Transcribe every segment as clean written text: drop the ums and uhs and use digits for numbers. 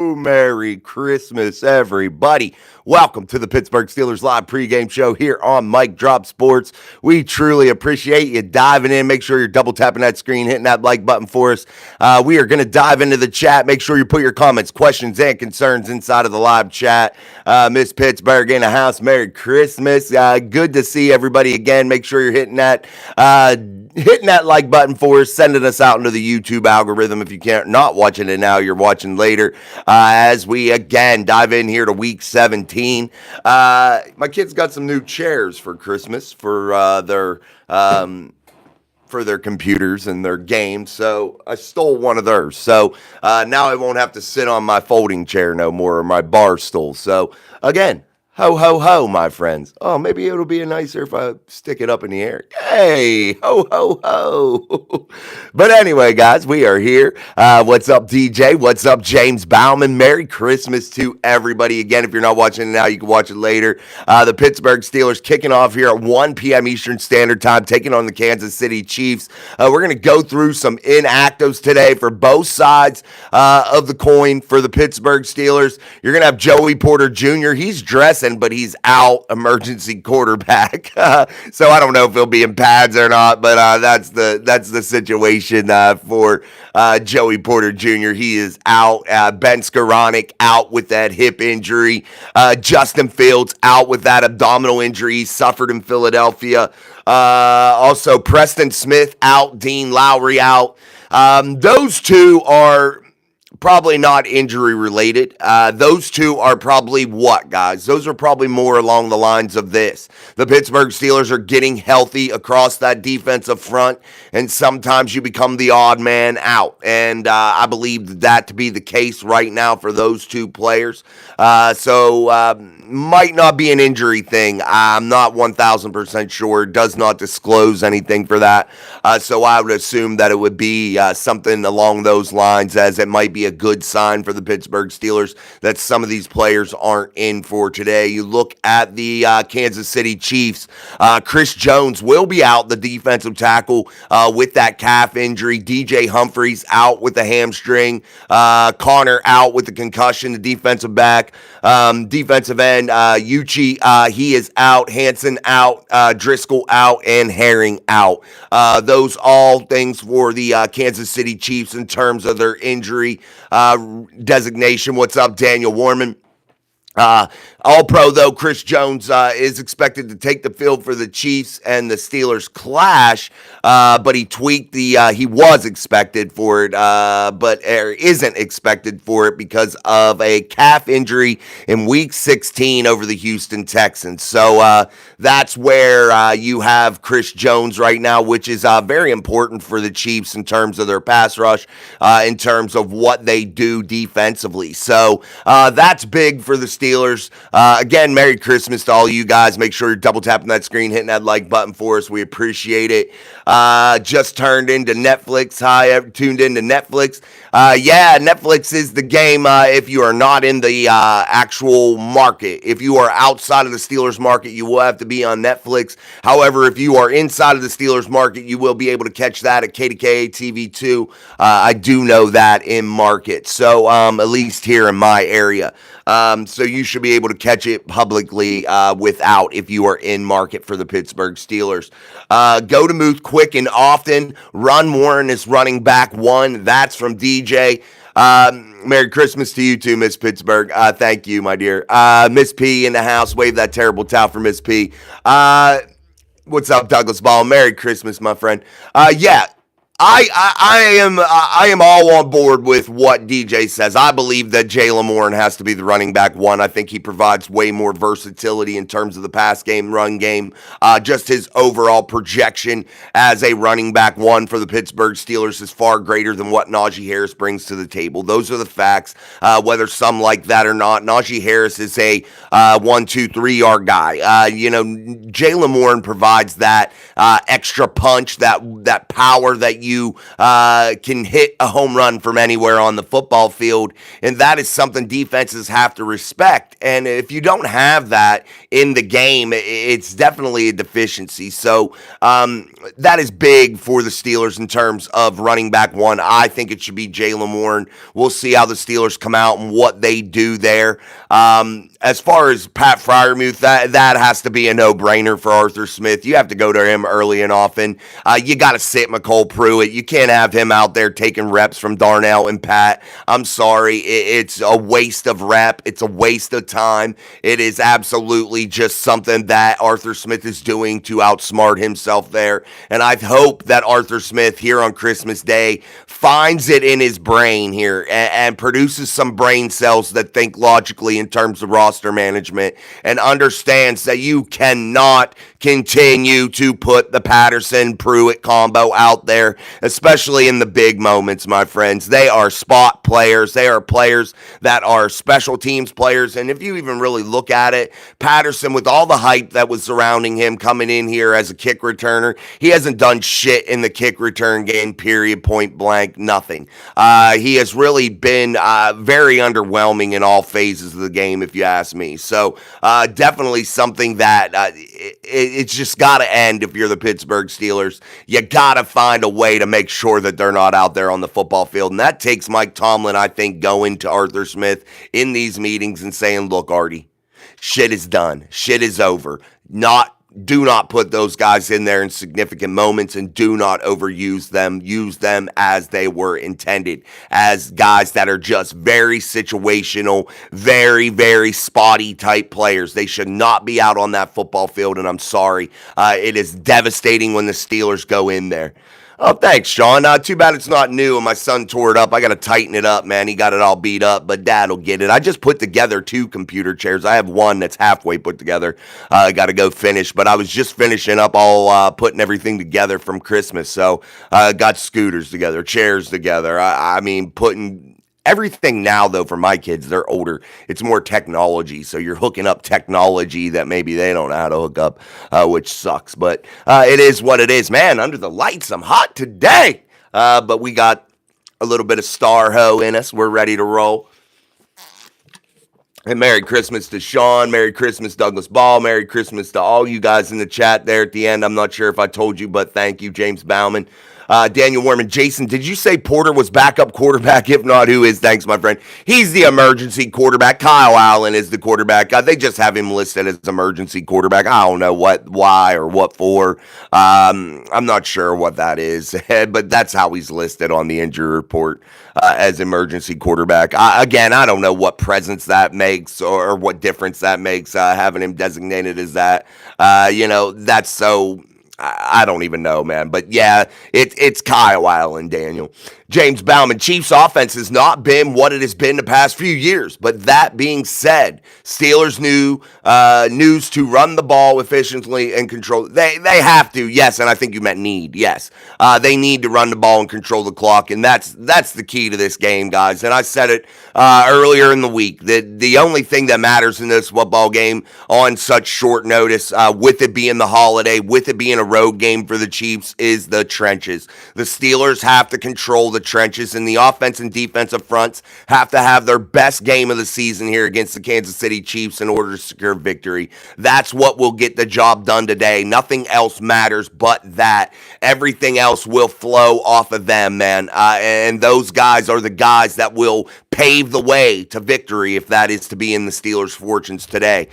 Merry Christmas, everybody. Welcome to the Pittsburgh Steelers live pregame show here on Mike Drop Sports. We truly appreciate you diving in. Make sure you're double tapping that screen, hitting that like button for us. We are going to dive into the chat. Make sure you put your comments, questions, and concerns inside of the live chat. Miss Pittsburgh in the house, Merry Christmas. Good to see everybody again. Make sure you're hitting that like button for us, sending us out into the YouTube algorithm. If you can't not watching it now, you're watching later. As we again dive in here to week 17. My kids got some new chairs for Christmas for their computers and their games, so I stole one of theirs. So now I won't have to sit on my folding chair no more, or my bar stool. So again, ho, ho, ho, my friends. Oh, maybe it'll be nicer if I stick it up in the air. Hey, ho, ho, ho. But anyway, guys, we are here. What's up, DJ? What's up, James Bauman? Merry Christmas to everybody. Again, if you're not watching it now, you can watch it later. The Pittsburgh Steelers kicking off here at 1 p.m. Eastern Standard Time, taking on the Kansas City Chiefs. We're going to go through some inactives today for both sides of the coin for the Pittsburgh Steelers. You're going to have Joey Porter Jr. He's dressing, but he's out, emergency quarterback. So I don't know if he'll be in pads or not, but that's the situation for Joey Porter Jr. He is out. Ben Skoranek out with that hip injury. Justin Fields out with that abdominal injury he suffered in Philadelphia. Also, Preston Smith out. Dean Lowry out. Those two are probably not injury related. Those two are probably what, guys? Those are probably more along the lines of this. The Pittsburgh Steelers are getting healthy across that defensive front, and sometimes you become the odd man out. And I believe that to be the case right now for those two players. So might not be an injury thing. I'm not 1,000% sure. It does not disclose anything for that. So I would assume that it would be something along those lines, as it might be a good sign for the Pittsburgh Steelers that some of these players aren't in for today. You look at the Kansas City Chiefs. Chris Jones will be out, the defensive tackle, with that calf injury. DJ Humphries out with the hamstring. Connor out with the concussion, the defensive back. Defensive end, Uchi, he is out. Hanson out. Driscoll out. And Herring out. Those all things for the Kansas City Chiefs in terms of their injury designation. What's up, Daniel Warman? All-Pro, though, Chris Jones is expected to take the field for the Chiefs and the Steelers clash, but he tweaked he was expected for it, but isn't expected for it because of a calf injury in week 16 over the Houston Texans. So that's where you have Chris Jones right now, which is very important for the Chiefs in terms of their pass rush, in terms of what they do defensively. So that's big for the Steelers. Again, Merry Christmas to all you guys. Make sure you're double tapping that screen, hitting that like button for us. We appreciate it. Just turned into Netflix. Hi, tuned into Netflix. Yeah, Netflix is the game if you are not in the actual market. If you are outside of the Steelers market, you will have to be on Netflix. However, if you are inside of the Steelers market, you will be able to catch that at KDKA TV2. I do know that in market. So at least here in my area. So you should be able to catch it publicly without, if you are in market for the Pittsburgh Steelers. Go to Muth quick and often. Run Warren is running back one. That's from DJ. Merry Christmas to you too, Miss Pittsburgh. Thank you, my dear. Miss P in the house. Wave that terrible towel for Miss P. What's up, Douglas Ball? Merry Christmas, my friend. Yeah. I am all on board with what DJ says. I believe that Jaylen Warren has to be the running back one. I think he provides way more versatility in terms of the pass game, run game, just his overall projection as a running back one for the Pittsburgh Steelers is far greater than what Najee Harris brings to the table. Those are the facts, whether some like that or not. Najee Harris is a 1, 2, 3 yard guy. Jaylen Warren provides that extra punch, that power that you you can hit a home run from anywhere on the football field, and that is something defenses have to respect. And if you don't have that in the game, it's definitely a deficiency. So that is big for the Steelers in terms of running back one. I think it should be Jaylen Warren. We'll see how the Steelers come out and what they do there. As far as Pat Freiermuth, that has to be a no-brainer for Arthur Smith. You have to go to him early and often. You got to sit McCole Pruitt. You can't have him out there taking reps from Darnell and Pat. I'm sorry. It's a waste of rep. It's a waste of time. It is absolutely just something that Arthur Smith is doing to outsmart himself there. And I hope that Arthur Smith here on Christmas Day finds it in his brain here and produces some brain cells that think logically in terms of roster management and understands that you cannot continue to put the Patterson-Pruitt combo out there, especially in the big moments, my friends. They are spot players. They are players that are special teams players. And if you even really look at it, Patterson, with all the hype that was surrounding him coming in here as a kick returner, he hasn't done shit in the kick return game, period, point blank, nothing. He has really been very underwhelming in all phases of the game, if you ask me. So definitely something that it's just got to end if you're the Pittsburgh Steelers. You got to find a way to make sure that they're not out there on the football field. And that takes Mike Tomlin, I think, going to Arthur Smith in these meetings and saying, look, Artie, shit is done. Shit is over. Do not put those guys in there in significant moments and do not overuse them. Use them as they were intended, as guys that are just very situational, very, very spotty type players. They should not be out on that football field, and I'm sorry. It is devastating when the Steelers go in there. Oh, thanks, Sean. Too bad it's not new and my son tore it up. I got to tighten it up, man. He got it all beat up, but Dad will get it. I just put together 2 computer chairs. I have one that's halfway put together. I got to go finish, but I was just finishing up all putting everything together from Christmas. So got scooters together, chairs together. I mean, putting everything now, though, for my kids, they're older. It's more technology. So you're hooking up technology that maybe they don't know how to hook up, which sucks. But it is what it is. Man, under the lights, I'm hot today. But we got a little bit of Star Ho in us. We're ready to roll. And Merry Christmas to Sean. Merry Christmas, Douglas Ball. Merry Christmas to all you guys in the chat there at the end. I'm not sure if I told you, but thank you, James Bauman. Daniel Warman. Jason, did you say Porter was backup quarterback? If not, who is? Thanks, my friend. He's the emergency quarterback. Kyle Allen is the quarterback. They just have him listed as emergency quarterback. I don't know why, or what for. I'm not sure what that is, but that's how he's listed on the injury report as emergency quarterback. Again, I don't know what presence that makes or what difference that makes, having him designated as that. That's so... I don't even know, man. But yeah, it's Kyle Allen, Daniel. James Bauman, Chiefs offense has not been what it has been the past few years. But that being said, Steelers news to run the ball efficiently and control. They have to, yes, and I think you meant need, yes. They need to run the ball and control the clock, and that's the key to this game, guys. And I said it earlier in the week that the only thing that matters in this football game on such short notice, with it being the holiday, with it being a road game for the Chiefs, is the trenches. The Steelers have to control the trenches, and the offense and defensive fronts have to have their best game of the season here against the Kansas City Chiefs in order to secure victory. That's what will get the job done today. Nothing else matters but that. Everything else will flow off of them, man. And those guys are the guys that will pave the way to victory if that is to be in the Steelers' fortunes today.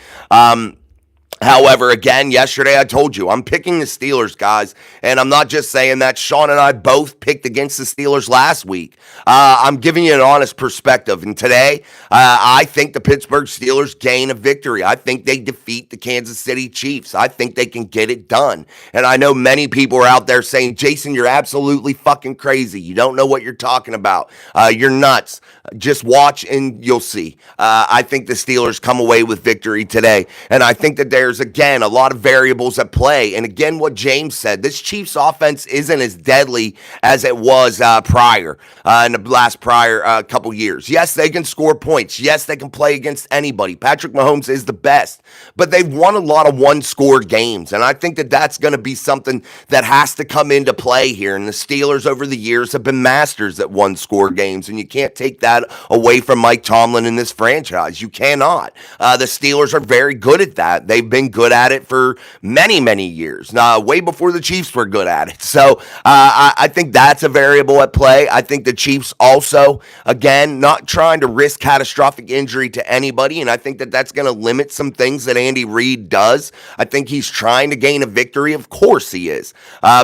However, again, yesterday I told you, I'm picking the Steelers, guys, and I'm not just saying that. Sean and I both picked against the Steelers last week. I'm giving you an honest perspective, and today I think the Pittsburgh Steelers gain a victory. I think they defeat the Kansas City Chiefs. I think they can get it done, and I know many people are out there saying, Jason, you're absolutely fucking crazy. You don't know what you're talking about. You're nuts. Just watch and you'll see. I think the Steelers come away with victory today. And I think that there's, again, a lot of variables at play. And again, what James said, this Chiefs offense isn't as deadly as it was prior, in the last prior couple years. Yes, they can score points. Yes, they can play against anybody. Patrick Mahomes is the best. But they've won a lot of one-score games. And I think that that's going to be something that has to come into play here. And the Steelers over the years have been masters at one-score games. And you can't take that away from Mike Tomlin in this franchise. You cannot. The Steelers are very good at that. They've been good at it for many, many years, way before the Chiefs were good at it. So I think that's a variable at play. I think the Chiefs also, again, not trying to risk catastrophic injury to anybody, and I think that that's going to limit some things that Andy Reid does. I think he's trying to gain a victory. Of course he is,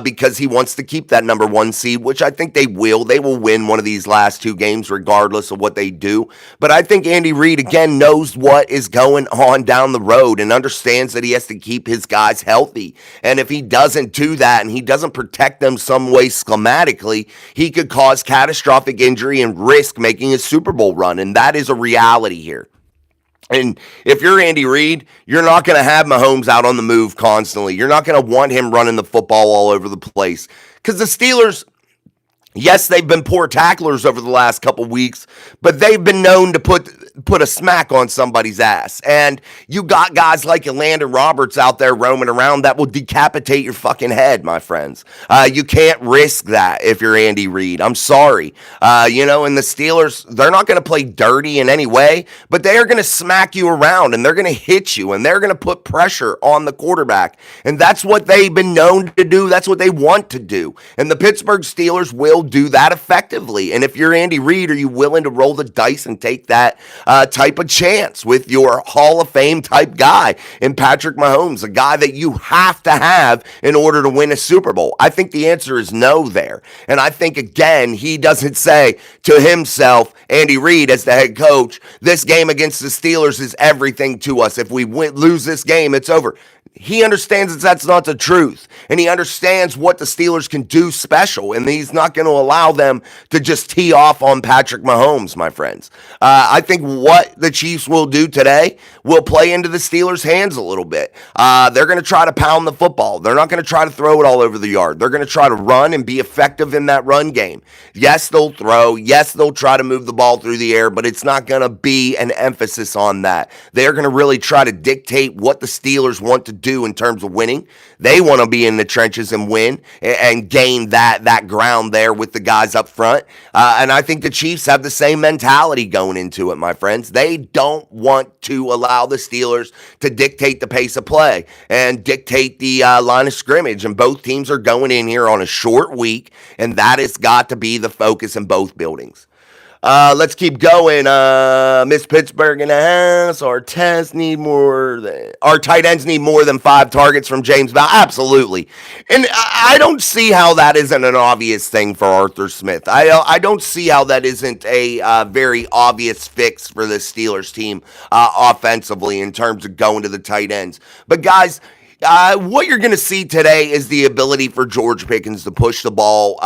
because he wants to keep that number one seed, which I think they will. They will win one of these last two games regardless of what they do. But I think Andy Reid, again, knows what is going on down the road and understands that he has to keep his guys healthy. And if he doesn't do that and he doesn't protect them some way schematically, he could cause catastrophic injury and risk making a Super Bowl run. And that is a reality here. And if you're Andy Reid, you're not going to have Mahomes out on the move constantly. You're not going to want him running the football all over the place. Because the Steelers, yes, they've been poor tacklers over the last couple weeks, but they've been known to put a smack on somebody's ass. And you got guys like Landon Roberts out there roaming around that will decapitate your fucking head, my friends. You can't risk that if you're Andy Reid. I'm sorry. And the Steelers, they're not going to play dirty in any way, but they are going to smack you around and they're going to hit you and they're going to put pressure on the quarterback. And that's what they've been known to do. That's what they want to do. And the Pittsburgh Steelers will do that effectively. And if you're Andy Reid, are you willing to roll the dice and take that type of chance with your Hall of Fame type guy in Patrick Mahomes, a guy that you have to have in order to win a Super Bowl? I think the answer is no there. And I think, again, he doesn't say to himself, Andy Reid, as the head coach, this game against the Steelers is everything to us. If we lose this game, it's over. He understands that that's not the truth, and he understands what the Steelers can do special, and he's not going to allow them to just tee off on Patrick Mahomes, my friends. I think what the Chiefs will do today will play into the Steelers' hands a little bit. They're going to try to pound the football. They're not going to try to throw it all over the yard. They're going to try to run and be effective in that run game. Yes, they'll throw. Yes, they'll try to move the ball through the air, but it's not going to be an emphasis on that. They're going to really try to dictate what the Steelers want to do in terms of winning. They want to be in the trenches and win and gain that ground there with the guys up front. And I think the Chiefs have the same mentality going into it, my friends. They don't want to allow the Steelers to dictate the pace of play and dictate the line of scrimmage. And both teams are going in here on a short week, and that has got to be the focus in both buildings. Let's keep going. Miss Pittsburgh in the house. Our tight ends need more than 5 targets from James Bell. Absolutely. And I don't see how that isn't an obvious thing for Arthur Smith. I don't see how that isn't a very obvious fix for the Steelers team offensively in terms of going to the tight ends. But guys, what you're going to see today is the ability for George Pickens to push the ball,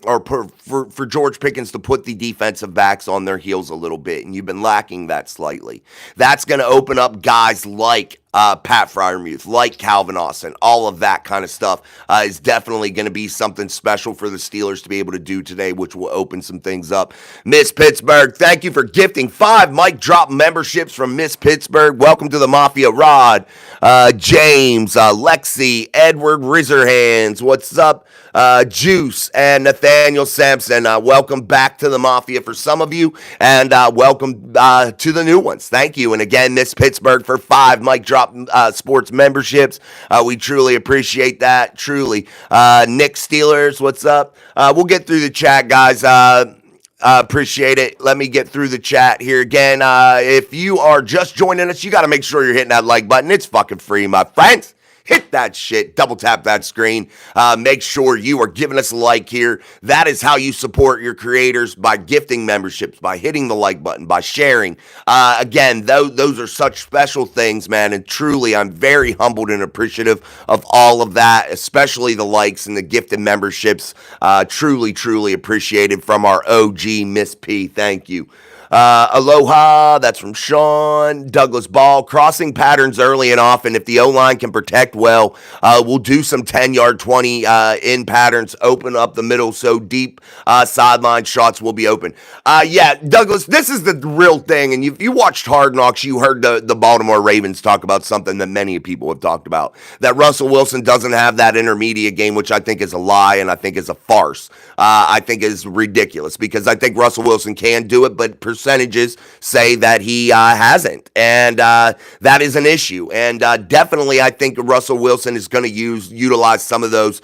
or for George Pickens to put the defensive backs on their heels a little bit, and you've been lacking that slightly. That's going to open up guys like Pat Freiermuth, like Calvin Austin. All of that kind of stuff is definitely going to be something special for the Steelers to be able to do today, which will open some things up. Miss Pittsburgh, thank you for gifting 5 mic drop memberships from Miss Pittsburgh. Welcome to the Mafia. Rod, James, Lexi, Edward Rizerhands, what's up? Juice and Nathaniel Sampson, welcome back to the Mafia for some of you, and welcome to the new ones. Thank you. And again, Miss Pittsburgh for 5 mic drop sports memberships. We truly appreciate that. Truly. Nick Steelers, what's up? We'll get through the chat, guys. Appreciate it. Let me get through the chat here again. If you are just joining us, you got to make sure you're hitting that like button. It's fucking free, my friends. Hit that shit. Double tap that screen. Make sure you are giving us a like here. That is how you support your creators, by gifting memberships, by hitting the like button, by sharing. Again, those are such special things, man. And truly, I'm very humbled and appreciative of all of that, especially the likes and the gifted memberships. Truly, truly appreciated from our OG Miss P. Thank you. Aloha, that's from Sean. Douglas Ball, crossing patterns early and often. If the O-line can protect well, we'll do some 10-yard, 20 in patterns, open up the middle so deep sideline shots will be open. Yeah, Douglas, this is the real thing. And you watched Hard Knocks, you heard the Baltimore Ravens talk about something that many people have talked about, that Russell Wilson doesn't have that intermediate game, which I think is a lie and I think is a farce. I think is ridiculous because I think Russell Wilson can do it, but percentages say that he hasn't, and that is an issue. And definitely, I think Russell Wilson is going to utilize some of those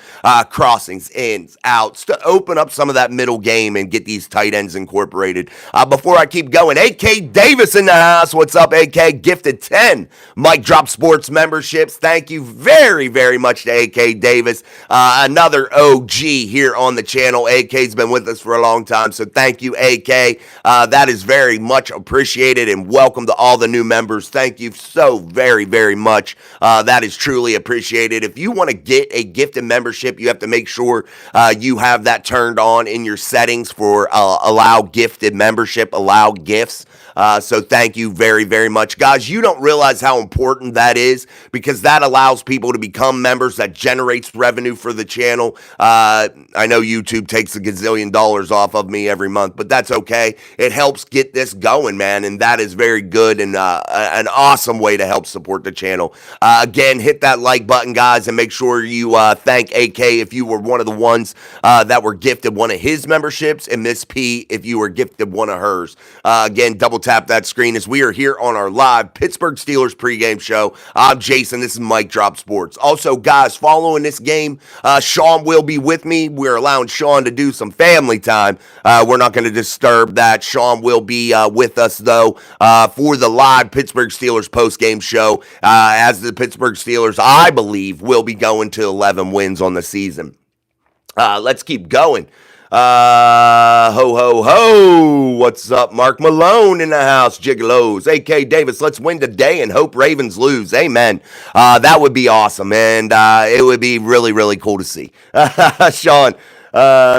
crossings, ins, outs to open up some of that middle game and get these tight ends incorporated. Before I keep going, A.K. Davis in the house. What's up, A.K.? Gifted 10 Mike Drop Sports memberships. Thank you very, very much to A.K. Davis, another OG here on the channel. A.K.'s been with us for a long time, so thank you, A.K. That is very much appreciated, and welcome to all the new members. Thank you so very, very much. That is truly appreciated. If you want to get a gifted membership, you have to make sure you have that turned on in your settings for allow gifted membership, allow gifts. So thank you very, very much. Guys, you don't realize how important that is because that allows people to become members. That generates revenue for the channel. I know YouTube takes a gazillion dollars off of me every month, but that's okay. It helps get this going, man, and that is very good and an awesome way to help support the channel. Again, hit that like button, guys, and make sure you thank AK if you were one of the ones that were gifted one of his memberships, and Miss P if you were gifted one of hers. Again, double tap that screen as we are here on our live Pittsburgh Steelers pregame show. I'm Jason. This is Mike Drop Sports. Also, guys, following this game, Sean will be with me. We're allowing Sean to do some family time. We're not going to disturb that. Sean will be with us, though, for the live Pittsburgh Steelers postgame show, as the Pittsburgh Steelers, I believe, will be going to 11 wins on the season. Let's keep going. Ho, ho, ho. What's up? Mark Malone in the house. Gigolos. A.K. Davis, let's win today and hope Ravens lose. Amen. That would be awesome, and it would be really, really cool to see. Sean,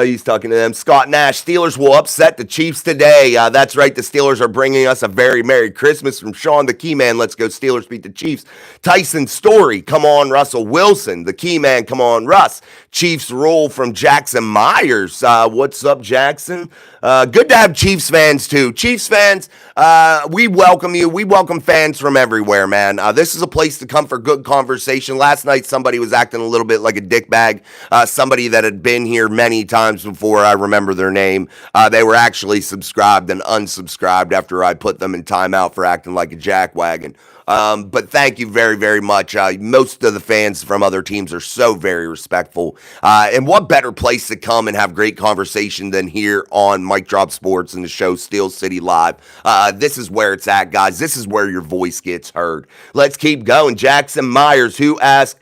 he's talking to them. Scott Nash, Steelers will upset the Chiefs today. That's right. The Steelers are bringing us a very Merry Christmas from Sean, the key man. Let's go Steelers beat the Chiefs. Tyson Story, come on, Russell Wilson. The key man, come on, Russ. Chiefs roll from Jackson Myers. What's up, Jackson? Good to have Chiefs fans, too. Chiefs fans, we welcome you. We welcome fans from everywhere, man. This is a place to come for good conversation. Last night, somebody was acting a little bit like a dickbag. Somebody that had been here many times before, I remember their name. They were actually subscribed and unsubscribed after I put them in timeout for acting like a jackwagon. But thank you very, very much. Most of the fans from other teams are so very respectful. And what better place to come and have great conversation than here on Mike Drop Sports and the show Steel City Live. This is where it's at, guys. This is where your voice gets heard. Let's keep going. Jackson Myers, who asked,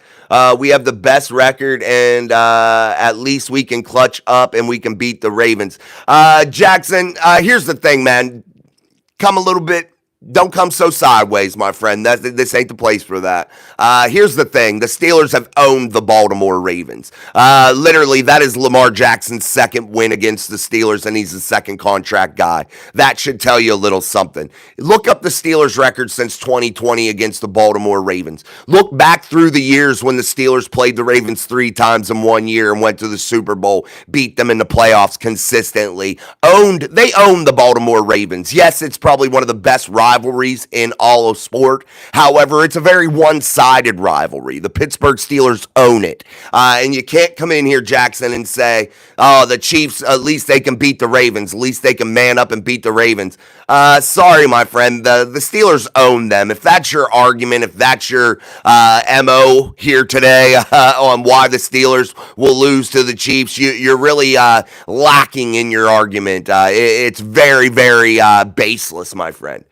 we have the best record, and at least we can clutch up and we can beat the Ravens. Jackson, here's the thing, man. Don't come so sideways, my friend. This ain't the place for that. Here's the thing. The Steelers have owned the Baltimore Ravens. Literally, that is Lamar Jackson's second win against the Steelers, and he's the second contract guy. That should tell you a little something. Look up the Steelers' record since 2020 against the Baltimore Ravens. Look back through the years when the Steelers played the Ravens 3 times in 1 year and went to the Super Bowl, beat them in the playoffs consistently. They owned the Baltimore Ravens. Yes, it's probably one of the best rivalries in all of sport. However, it's a very one-sided rivalry. The Pittsburgh Steelers own it. And you can't come in here, Jackson, and say, oh, the Chiefs, at least they can beat the Ravens. At least they can man up and beat the Ravens. Sorry, my friend. The Steelers own them. If that's your argument, if that's your MO here today on why the Steelers will lose to the Chiefs, you're really lacking in your argument. It's very, very baseless, my friend.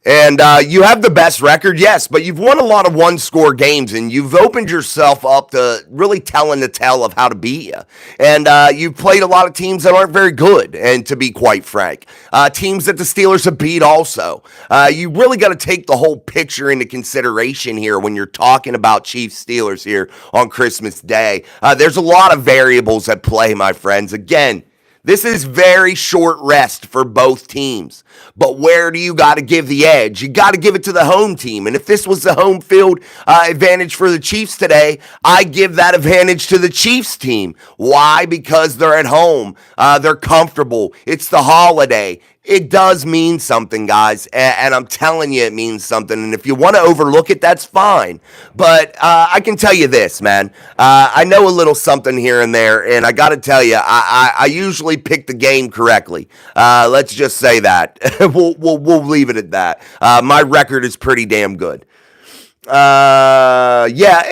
And you have the best record, yes, but you've won a lot of one-score games, and you've opened yourself up to really telling the tale of how to beat you. And you've played a lot of teams that aren't very good, and to be quite frank, teams that the Steelers have beat also. You really got to take the whole picture into consideration here when you're talking about Chiefs-Steelers here on Christmas Day. There's a lot of variables at play, my friends. Again, This is very short rest for both teams. But where do you got to give the edge? You got to give it to the home team. And if this was the home field advantage for the Chiefs today, I give that advantage to the Chiefs team. Why? Because they're at home. They're comfortable. It's the holiday. It does mean something, guys, and I'm telling you it means something. And if you want to overlook it, that's fine. But I can tell you this, man. I know a little something here and there, and I got to tell you, I usually pick the game correctly. Let's just say that. We'll leave it at that. My record is pretty damn good. Yeah,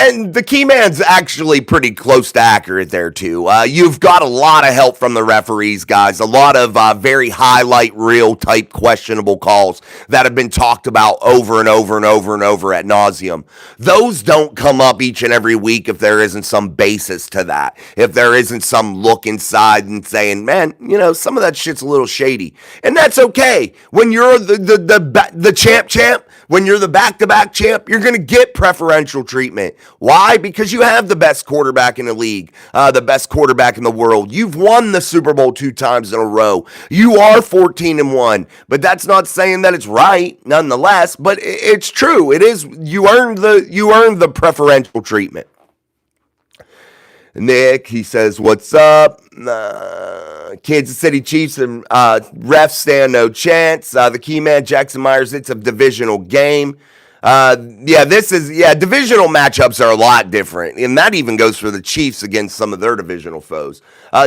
and the key man's actually pretty close to accurate there too. You've got a lot of help from the referees, guys. A lot of very highlight reel type questionable calls that have been talked about over and over and over and over ad nauseum. Those don't come up each and every week if there isn't some basis to that. If there isn't some look inside and saying, man, some of that shit's a little shady, and that's okay. When you're the champ, when you're the back-to-back champ, you're going to get preferential treatment. Why? Because you have the best quarterback in the league, the best quarterback in the world. You've won the Super Bowl 2 times in a row. You are 14-1, but that's not saying that it's right, nonetheless. But it's true. It is. You earned the preferential treatment. Nick, he says, what's up? Kansas City Chiefs and refs stand no chance. The key man, Jackson Myers, it's a divisional game. Divisional matchups are a lot different, and that even goes for the Chiefs against some of their divisional foes.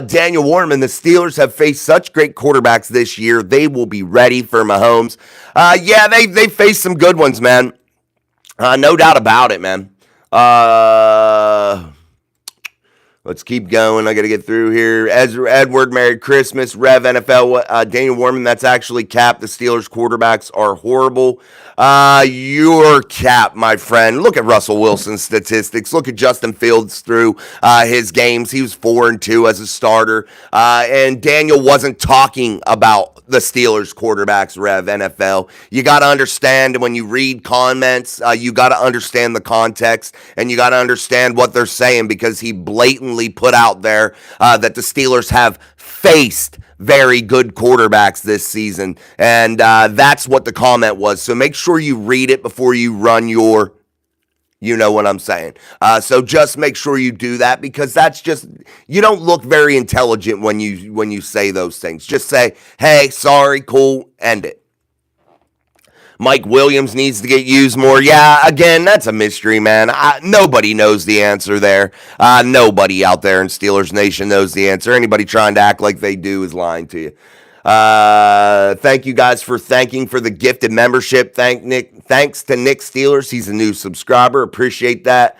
Daniel Warman, the Steelers have faced such great quarterbacks this year. They will be ready for Mahomes. They faced some good ones, man. No doubt about it, man. Let's keep going. I got to get through here. Edward, Merry Christmas. Rev NFL, Daniel Warman, that's actually Cap. The Steelers quarterbacks are horrible. You're Cap, my friend. Look at Russell Wilson's statistics. Look at Justin Fields through his games. He was 4-2 as a starter. And Daniel wasn't talking about the Steelers quarterbacks, Rev NFL. You got to understand when you read comments, you got to understand the context, and you got to understand what they're saying, because he blatantly put out there that the Steelers have faced very good quarterbacks this season, and that's what the comment was. So make sure you read it before you run your, you know what I'm saying. So just make sure you do that, because that's just, you don't look very intelligent when you say those things. Just say, hey, sorry, cool, end it. Mike Williams needs to get used more. Yeah, again, that's a mystery, man. Nobody knows the answer there. Nobody out there in Steelers Nation knows the answer. Anybody trying to act like they do is lying to you. Thank you guys for thanking for the gifted membership. Thanks to Nick Steelers. He's a new subscriber. Appreciate that.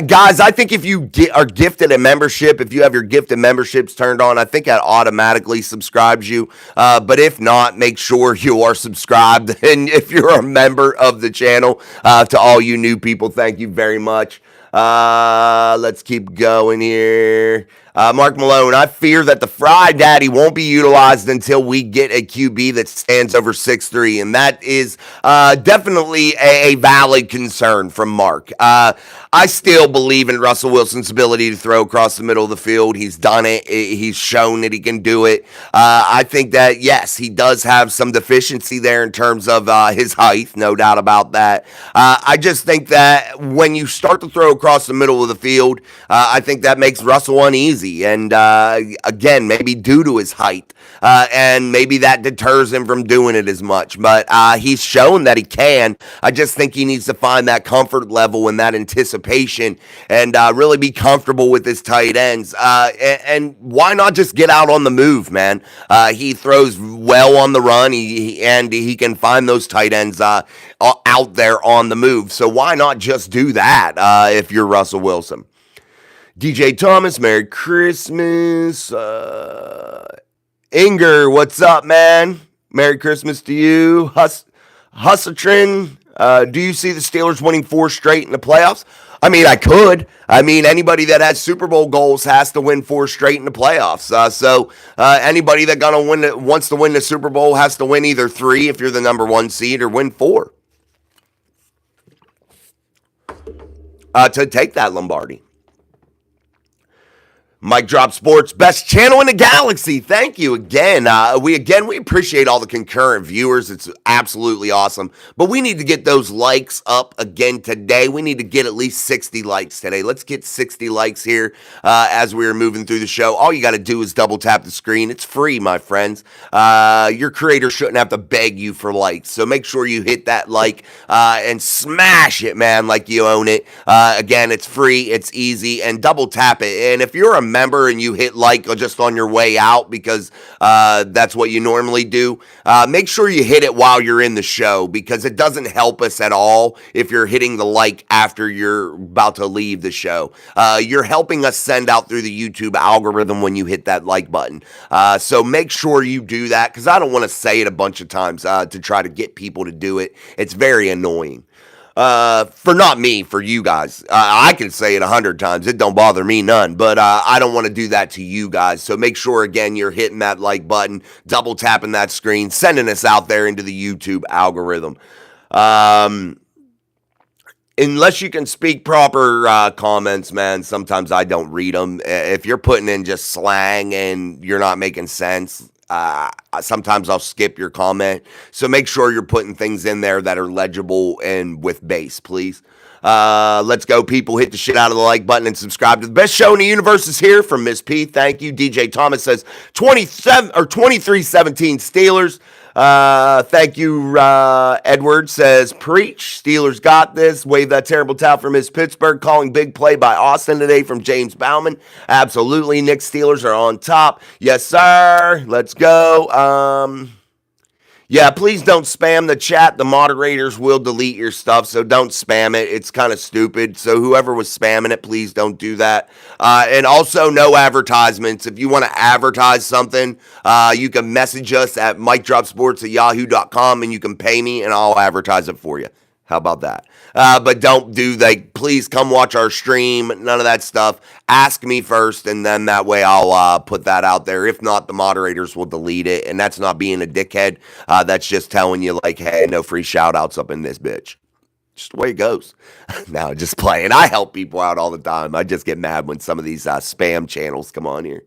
Guys, I think if you are gifted a membership, if you have your gifted memberships turned on, I think that automatically subscribes you. But if not, make sure you are subscribed. And if you're a member of the channel, to all you new people, thank you very much. Let's keep going here. Mark Malone, I fear that the Fry Daddy won't be utilized until we get a QB that stands over 6'3", and that is definitely a valid concern from Mark. I still believe in Russell Wilson's ability to throw across the middle of the field. He's done it. He's shown that he can do it. I think that, yes, he does have some deficiency there in terms of his height, no doubt about that. I just think that when you start to throw across the middle of the field, I think that makes Russell uneasy. And again, maybe due to his height, and maybe that deters him from doing it as much. But he's shown that he can. I just think he needs to find that comfort level and that anticipation, and really be comfortable with his tight ends. And why not just get out on the move, man? He throws well on the run, and he can find those tight ends out there on the move. So why not just do that if you're Russell Wilson? DJ Thomas, Merry Christmas. Inger, what's up, man? Merry Christmas to you. Husatrin, do you see the Steelers winning 4 straight in the playoffs? I mean, I could. I mean, anybody that has Super Bowl goals has to win 4 straight in the playoffs. So anybody that wants to win the Super Bowl has to win either 3 if you're the number 1 seed, or win 4 to take that Lombardi. Mike Drop Sports, best channel in the galaxy. Thank you again. We appreciate all the concurrent viewers. It's absolutely awesome. But we need to get those likes up again today. We need to get at least 60 likes today. Let's get 60 likes here as we are moving through the show. All you got to do is double tap the screen. It's free, my friends. Your creator shouldn't have to beg you for likes. So make sure you hit that like and smash it, man, like you own it. Again, it's free, it's easy, and double tap it. And if you're a member and you hit like just on your way out because that's what you normally do, make sure you hit it while you're in the show because it doesn't help us at all if you're hitting the like after you're about to leave the show. You're helping us send out through the YouTube algorithm when you hit that like button. So make sure you do that because I don't want to say it a bunch of times to try to get people to do it. It's very annoying. For not me, for you guys. I can say it 100 times. It don't bother me none. But I don't want to do that to you guys. So make sure, again, you're hitting that like button, double tapping that screen, sending us out there into the YouTube algorithm. Unless you can speak proper comments, man, sometimes I don't read them. If you're putting in just slang and you're not making sense, sometimes I'll skip your comment. So make sure you're putting things in there that are legible and with bass, please. Let's go, people. Hit the shit out of the like button and subscribe to the best show in the universe is here from Miss P. Thank you. DJ Thomas says 23-17 Steelers. Thank you. Edward says, preach. Steelers got this. Wave that terrible towel from Miss Pittsburgh. Calling big play by Austin today from James Bauman. Absolutely. Knicks Steelers are on top. Yes, sir. Let's go. Yeah, please don't spam the chat. The moderators will delete your stuff, so don't spam it. It's kind of stupid. So whoever was spamming it, please don't do that. And also, no advertisements. If you want to advertise something, you can message us at MikeDropSports@yahoo.com, and you can pay me, and I'll advertise it for you. How about that? But don't do that. Please come watch our stream. None of that stuff. Ask me first, and then that way I'll put that out there. If not, the moderators will delete it, and that's not being a dickhead. That's just telling you, like, hey, no free shout-outs up in this bitch. Just the way it goes. Now, just playing. I help people out all the time. I just get mad when some of these spam channels come on here.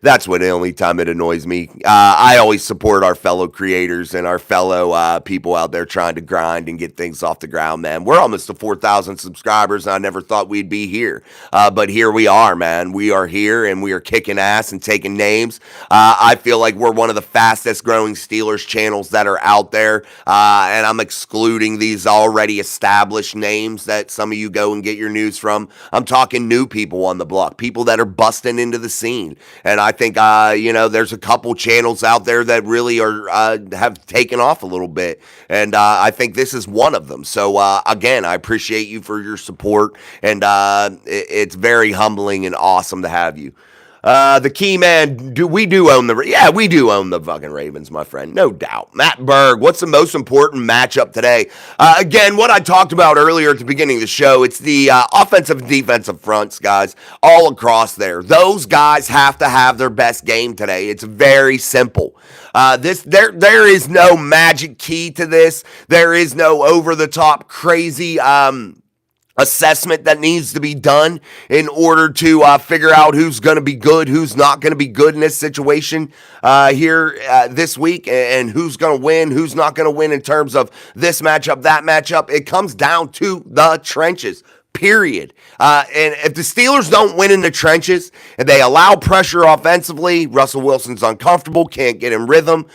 That's what the only time it annoys me. I always support our fellow creators and our fellow people out there trying to grind and get things off the ground, man. We're almost to 4,000 subscribers, and I never thought we'd be here. But here we are, man. We are here, and we are kicking ass and taking names. I feel like we're one of the fastest growing Steelers channels that are out there, and I'm excluding these already established names that some of you go and get your news from. I'm talking new people on the block, people that are busting into the scene. And I think, there's a couple channels out there that really are have taken off a little bit. And I think this is one of them. So, again, I appreciate you for your support. And it's very humbling and awesome to have you. The key man, we do own the fucking Ravens, my friend, no doubt. Matt Berg, what's the most important matchup today? Again, what I talked about earlier at the beginning of the show, it's the offensive and defensive fronts, guys, all across there. Those guys have to have their best game today. It's very simple. There is no magic key to this. There is no over the top crazy assessment that needs to be done in order to figure out who's going to be good, who's not going to be good in this situation here this week, and who's going to win, who's not going to win in terms of this matchup, that matchup. It comes down to the trenches. Period. And if the Steelers don't win in the trenches and they allow pressure offensively, Russell Wilson's uncomfortable, can't get in rhythm.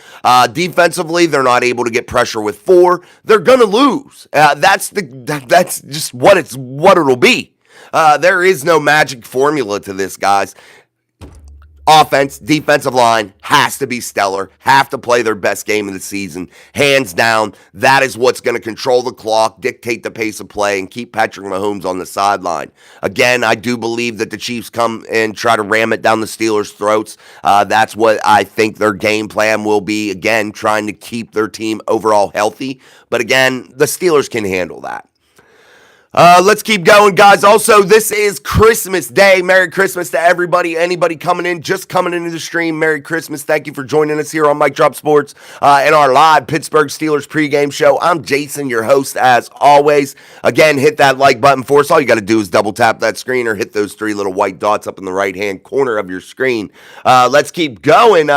Defensively, they're not able to get pressure with 4. They're gonna lose. That's just what it'll be. There is no magic formula to this, guys. Offense, defensive line has to be stellar, have to play their best game of the season, hands down. That is what's going to control the clock, dictate the pace of play, and keep Patrick Mahomes on the sideline. Again, I do believe that the Chiefs come and try to ram it down the Steelers' throats. That's what I think their game plan will be, again, trying to keep their team overall healthy. But again, the Steelers can handle that. Let's keep going, guys. Also, this is Christmas Day. Merry Christmas to everybody. Anybody coming in, just coming into the stream, Merry Christmas. Thank you for joining us here on Mic Drop Sports in our live Pittsburgh Steelers pregame show. I'm Jason, your host, as always. Again, hit that like button for us. All you got to do is double tap that screen or hit those three little white dots up in the right-hand corner of your screen. Let's keep going.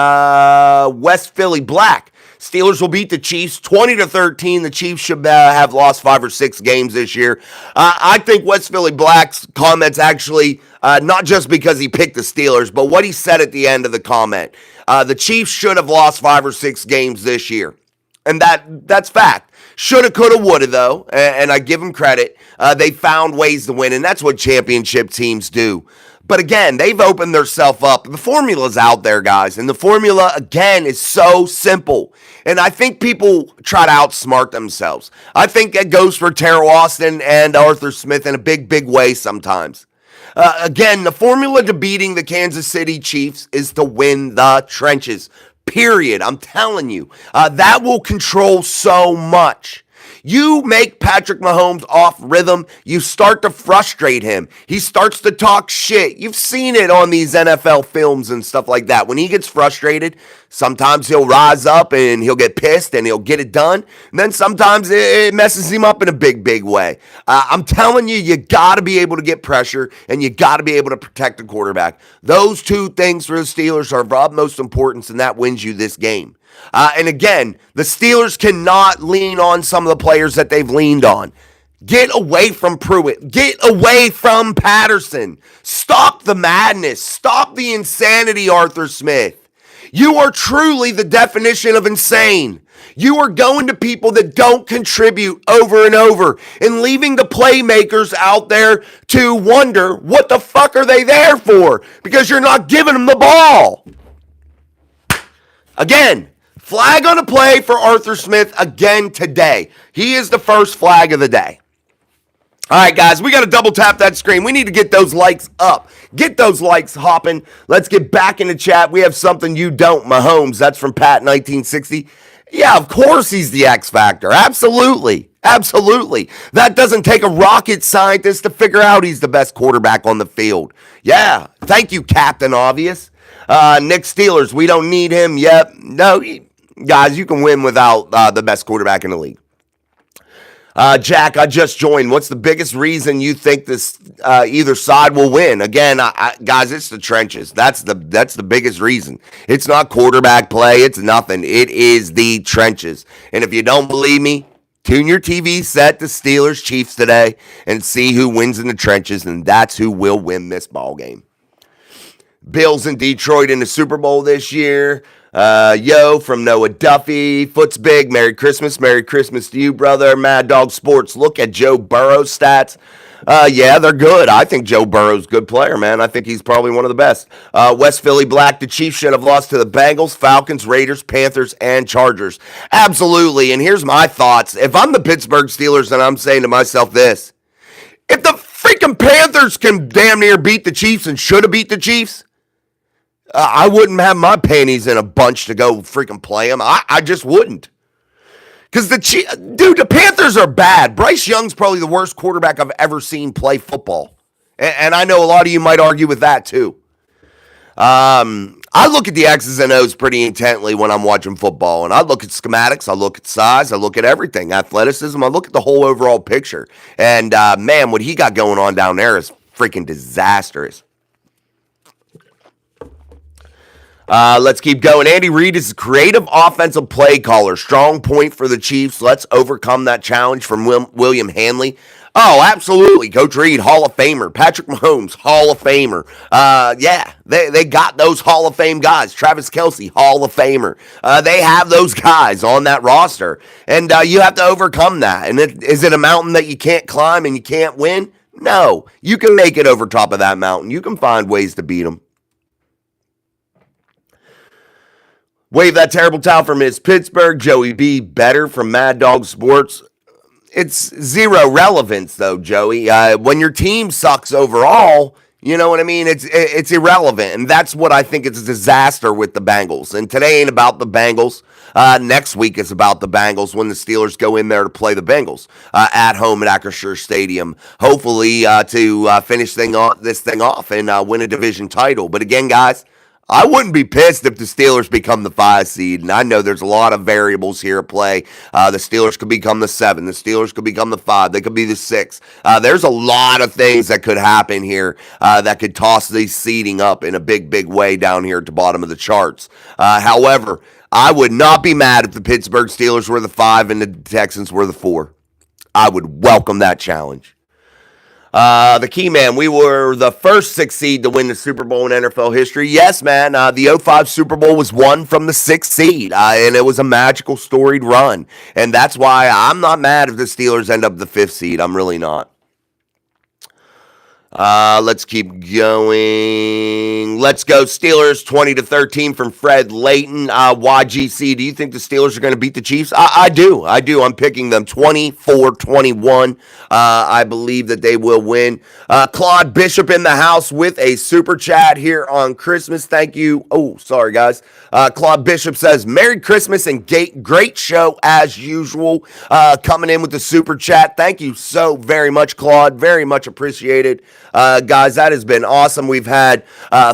West Philly Black. Steelers will beat the Chiefs 20-13. The Chiefs should have lost 5 or 6 games this year. I think West Philly Black's comments actually, not just because he picked the Steelers, but what he said at the end of the comment. The Chiefs should have lost 5 or 6 games this year. And that's fact. Shoulda, coulda, woulda, though, and I give them credit. They found ways to win, and that's what championship teams do. But again, they've opened themselves up. The formula's out there, guys. And the formula, again, is so simple. And I think people try to outsmart themselves. I think that goes for Terrell Austin and Arthur Smith in a big, big way sometimes. Again, the formula to beating the Kansas City Chiefs is to win the trenches. Period. I'm telling you. That will control so much. You make Patrick Mahomes off rhythm, you start to frustrate him. He starts to talk shit. You've seen it on these NFL films and stuff like that. When he gets frustrated, sometimes he'll rise up and he'll get pissed and he'll get it done. And then sometimes it messes him up in a big, big way. I'm telling you, you got to be able to get pressure and you got to be able to protect the quarterback. Those two things for the Steelers are of utmost importance, and that wins you this game. And again, the Steelers cannot lean on some of the players that they've leaned on. Get away from Pruitt. Get away from Patterson. Stop the madness. Stop the insanity, Arthur Smith. You are truly the definition of insane. You are going to people that don't contribute over and over and leaving the playmakers out there to wonder what the fuck are they there for, because you're not giving them the ball. Again, flag on a play for Arthur Smith again today. He is the first flag of the day. All right, guys, we got to double tap that screen. We need to get those likes up. Get those likes hopping. Let's get back in the chat. We have something you don't, Mahomes. That's from Pat 1960. Yeah, of course he's the X Factor. Absolutely. Absolutely. That doesn't take a rocket scientist to figure out he's the best quarterback on the field. Yeah. Thank you, Captain Obvious. Nick Steelers, we don't need him. Yep. No, guys, you can win without the best quarterback in the league. Jack, I just joined. What's the biggest reason you think this either side will win? Again, guys, it's the trenches. That's the biggest reason. It's not quarterback play. It's nothing. It is the trenches. And if you don't believe me, tune your TV set to Steelers Chiefs today and see who wins in the trenches, and that's who will win this ball game. Bills in Detroit in the Super Bowl this year. Yo, from Noah Duffy. Foot's big. Merry Christmas. Merry Christmas to you, brother. Mad Dog Sports. Look at Joe Burrow's stats. Yeah, they're good. I think Joe Burrow's a good player, man. I think he's probably one of the best. West Philly Black. The Chiefs should have lost to the Bengals, Falcons, Raiders, Panthers, and Chargers. Absolutely. And here's my thoughts. If I'm the Pittsburgh Steelers and I'm saying to myself this, if the freaking Panthers can damn near beat the Chiefs and should have beat the Chiefs, I wouldn't have my panties in a bunch to go freaking play them. I just wouldn't. Because the Panthers are bad. Bryce Young's probably the worst quarterback I've ever seen play football. And I know a lot of you might argue with that too. I look at the X's and O's pretty intently when I'm watching football. And I look at schematics. I look at size. I look at everything. Athleticism. I look at the whole overall picture. And man, what he got going on down there is freaking disastrous. Let's keep going. Andy Reid is a creative offensive play caller. Strong point for the Chiefs. Let's overcome that challenge from William Hanley. Oh, absolutely. Coach Reid, Hall of Famer. Patrick Mahomes, Hall of Famer. Yeah, they got those Hall of Fame guys. Travis Kelce, Hall of Famer. They have those guys on that roster. And you have to overcome that. And is it a mountain that you can't climb and you can't win? No. You can make it over top of that mountain. You can find ways to beat them. Wave that terrible towel from Miss Pittsburgh. Joey B. Better from Mad Dog Sports. It's zero relevance, though, Joey. When your team sucks overall, You know what I mean? It's irrelevant, and that's what I think is a disaster with the Bengals. And today ain't about the Bengals. Next week is about the Bengals when the Steelers go in there to play the Bengals at home at Acrisure Stadium, hopefully to finish this thing off and win a division title. But again, guys, I wouldn't be pissed if the Steelers become the 5 seed, and I know there's a lot of variables here at play. The Steelers could become the 7. The Steelers could become the 5. They could be the 6. There's a lot of things that could happen here that could toss these seeding up in a big, big way down here at the bottom of the charts. However, I would not be mad if the Pittsburgh Steelers were the 5 and the Texans were the 4. I would welcome that challenge. The key man, we were the first 6 seed to win the Super Bowl in NFL history. Yes, man, the 05 Super Bowl was won from the 6th seed, and it was a magical, storied run. And that's why I'm not mad if the Steelers end up the 5th seed. I'm really not. Let's keep going. Let's go Steelers 20-13 from Fred Layton. YGC, do you think the Steelers are going to beat the Chiefs? I do. I'm picking them 24-21. I believe that they will win. Claude Bishop in the house with a super chat here on Christmas. Thank you. Oh, sorry, guys. Claude Bishop says, Merry Christmas and great show as usual. Coming in with the super chat. Thank you so very much, Claude. Very much appreciated. Guys, that has been awesome. We've had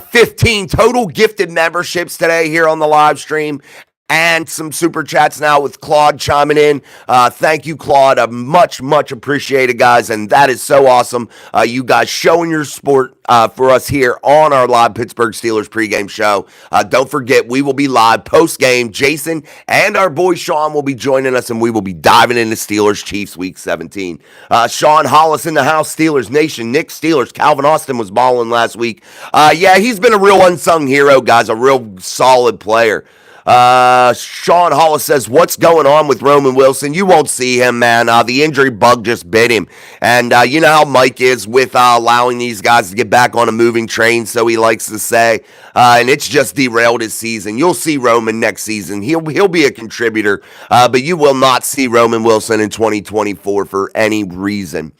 15 total gifted memberships today here on the live stream and some super chats now with Claude chiming in. Thank you, Claude. Much, much appreciated, guys. And that is so awesome. You guys showing your support for us here on our live Pittsburgh Steelers pregame show. Don't forget, we will be live post-game. Jason and our boy Sean will be joining us, and we will be diving into Steelers Chiefs Week 17. Sean Hollis in the house, Steelers Nation, Nick Steelers. Calvin Austin was balling last week. Yeah, he's been a real unsung hero, guys, a real solid player. Sean Hollis says, what's going on with Roman Wilson? You won't see him, man. The injury bug just bit him. And you know how Mike is with allowing these guys to get back on a moving train, so he likes to say. And it's just derailed his season. You'll see Roman next season. He'll be a contributor, but you will not see Roman Wilson in 2024 for any reason.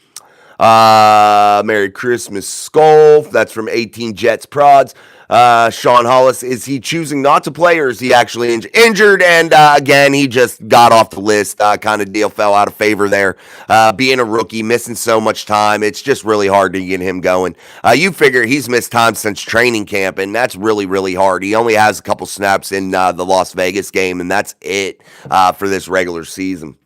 Merry Christmas, Skull. That's from 18 Jets Prods. Sean Hollis, is he choosing not to play, or is he actually injured? And again, he just got off the list, kind of deal, fell out of favor there. Being a rookie, missing so much time, it's just really hard to get him going. You figure he's missed time since training camp, and that's really, really hard. He only has a couple snaps in the Las Vegas game, and that's it for this regular season.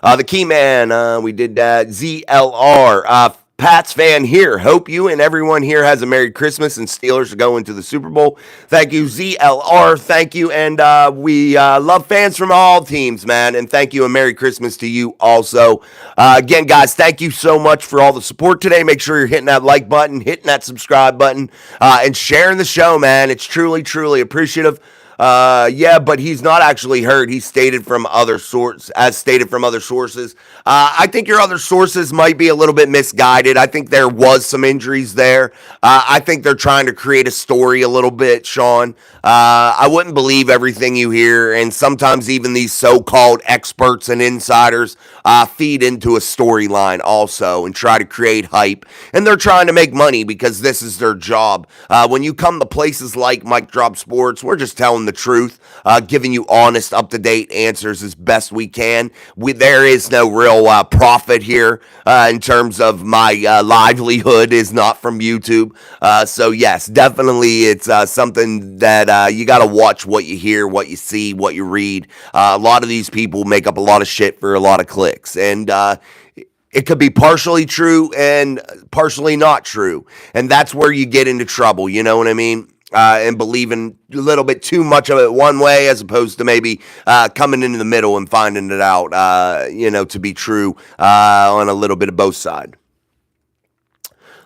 The key man, we did that. ZLR, Pats fan here. Hope you and everyone here has a Merry Christmas and Steelers are going to the Super Bowl. Thank you, ZLR. Thank you. And we love fans from all teams, man. And thank you and Merry Christmas to you also. Again, guys, thank you so much for all the support today. Make sure you're hitting that like button, hitting that subscribe button, and sharing the show, man. It's truly, truly appreciative. Yeah, but he's not actually hurt. He's stated from other sources. I think your other sources might be a little bit misguided. I think there was some injuries there. I think they're trying to create a story a little bit, Sean. I wouldn't believe everything you hear, and sometimes even these so-called experts and insiders feed into a storyline also and try to create hype. And they're trying to make money because this is their job. When you come to places like Mike Drop Sports, we're just telling the truth, giving you honest, up-to-date answers as best we can. There is no real profit here in terms of my livelihood is not from YouTube. So yes, definitely it's something that you got to watch what you hear, what you see, what you read. A lot of these people make up a lot of shit for a lot of clicks, and it could be partially true and partially not true, and that's where you get into trouble, you know what I mean? And believing a little bit too much of it one way as opposed to maybe coming into the middle and finding it out, to be true on a little bit of both sides.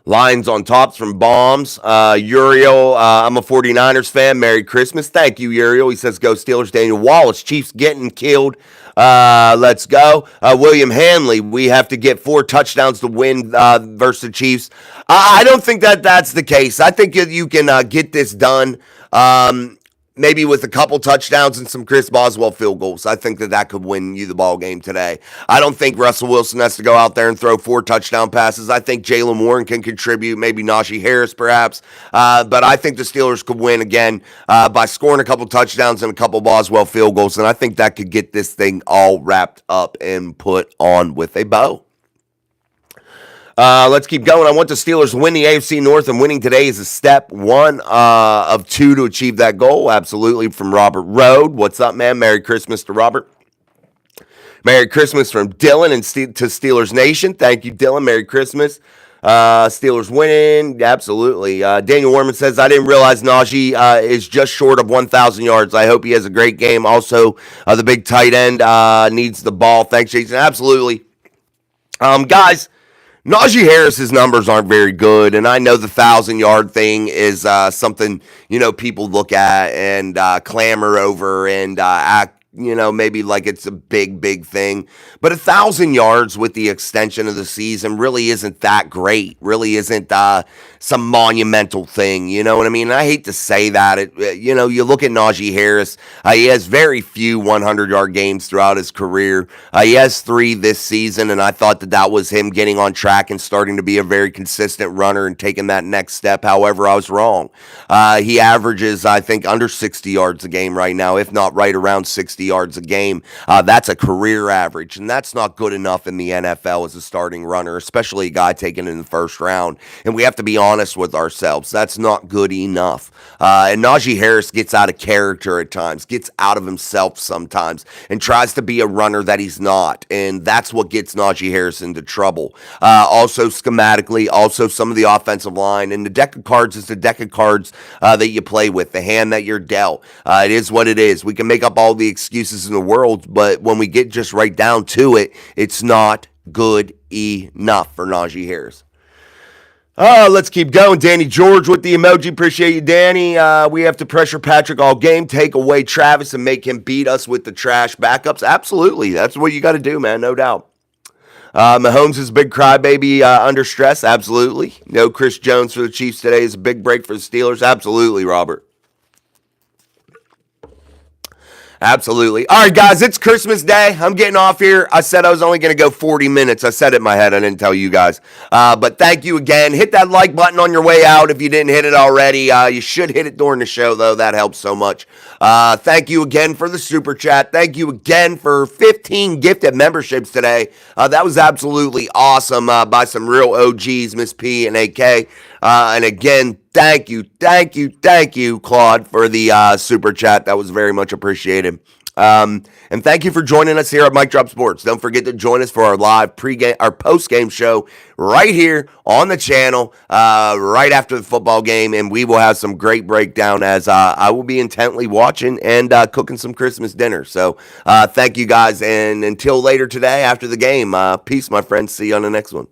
Lines on tops from Bombs. Uriel, I'm a 49ers fan. Merry Christmas. Thank you, Uriel. He says, go Steelers. Daniel Wallace, Chiefs getting killed. Let's go. William Hanley, we have to get 4 touchdowns to win versus the Chiefs. I don't think that's the case. I think you can get this done. maybe with a couple touchdowns and some Chris Boswell field goals. I think that could win you the ball game today. I don't think Russell Wilson has to go out there and throw 4 touchdown passes. I think Jaylen Warren can contribute, maybe Najee Harris perhaps. But I think the Steelers could win again by scoring a couple touchdowns and a couple Boswell field goals. And I think that could get this thing all wrapped up and put on with a bow. Let's keep going. I want the Steelers to win the AFC North, and winning today is a step 1 of 2 to achieve that goal. Absolutely, from Robert Road. What's up, man? Merry Christmas to Robert. Merry Christmas from Dylan and to Steelers Nation. Thank you, Dylan. Merry Christmas. Steelers winning. Absolutely. Daniel Warman says, I didn't realize Najee is just short of 1,000 yards. I hope he has a great game. Also, the big tight end needs the ball. Thanks, Jason. Absolutely. Guys, Najee Harris's numbers aren't very good, and I know the 1,000-yard thing is something, people look at and clamor over and act, maybe like it's a big thing. But 1,000 yards with the extension of the season really isn't that great, really isn't some monumental thing, you know what I mean? And I hate to say that. You look at Najee Harris, he has very few 100-yard games throughout his career. He has 3 this season, and I thought that was him getting on track and starting to be a very consistent runner and taking that next step. However, I was wrong. He averages, I think, under 60 yards a game right now, if not right around 60 yards a game. That's a career average, and that's not good enough in the NFL as a starting runner, especially a guy taken in the first round. And we have to be honest with ourselves. That's not good enough. And Najee Harris gets out of character at times, gets out of himself sometimes, and tries to be a runner that he's not. And that's what gets Najee Harris into trouble. Also, schematically, also some of the offensive line. And the deck of cards is the deck of cards that you play with, the hand that you're dealt. It is what it is. We can make up all the excuses in the world, but when we get just right down to it, it's not good enough for Najee Harris. Let's keep going. Danny George with the emoji. Appreciate you, Danny. We have to pressure Patrick all game, take away Travis, and make him beat us with the trash backups. Absolutely. That's what you got to do, man. No doubt. Mahomes is a big crybaby under stress. Absolutely. No Chris Jones for the Chiefs today is a big break for the Steelers. Absolutely, Robert. Absolutely. All right, guys, it's Christmas Day. I'm getting off here. I said I was only going to go 40 minutes. I said it in my head. I didn't tell you guys. But thank you again. Hit that like button on your way out if you didn't hit it already. You should hit it during the show, though. That helps so much. Thank you again for the super chat. Thank you again for 15 gifted memberships today. That was absolutely awesome by some real OGs, Miss P and AK. And again, thank you, Claude, for the super chat. That was very much appreciated. And thank you for joining us here at Mic Drop Sports. Don't forget to join us for our live post-game show right here on the channel, right after the football game, and we will have some great breakdown as I will be intently watching and cooking some Christmas dinner. So thank you guys, and until later today after the game, peace, my friends. See you on the next one.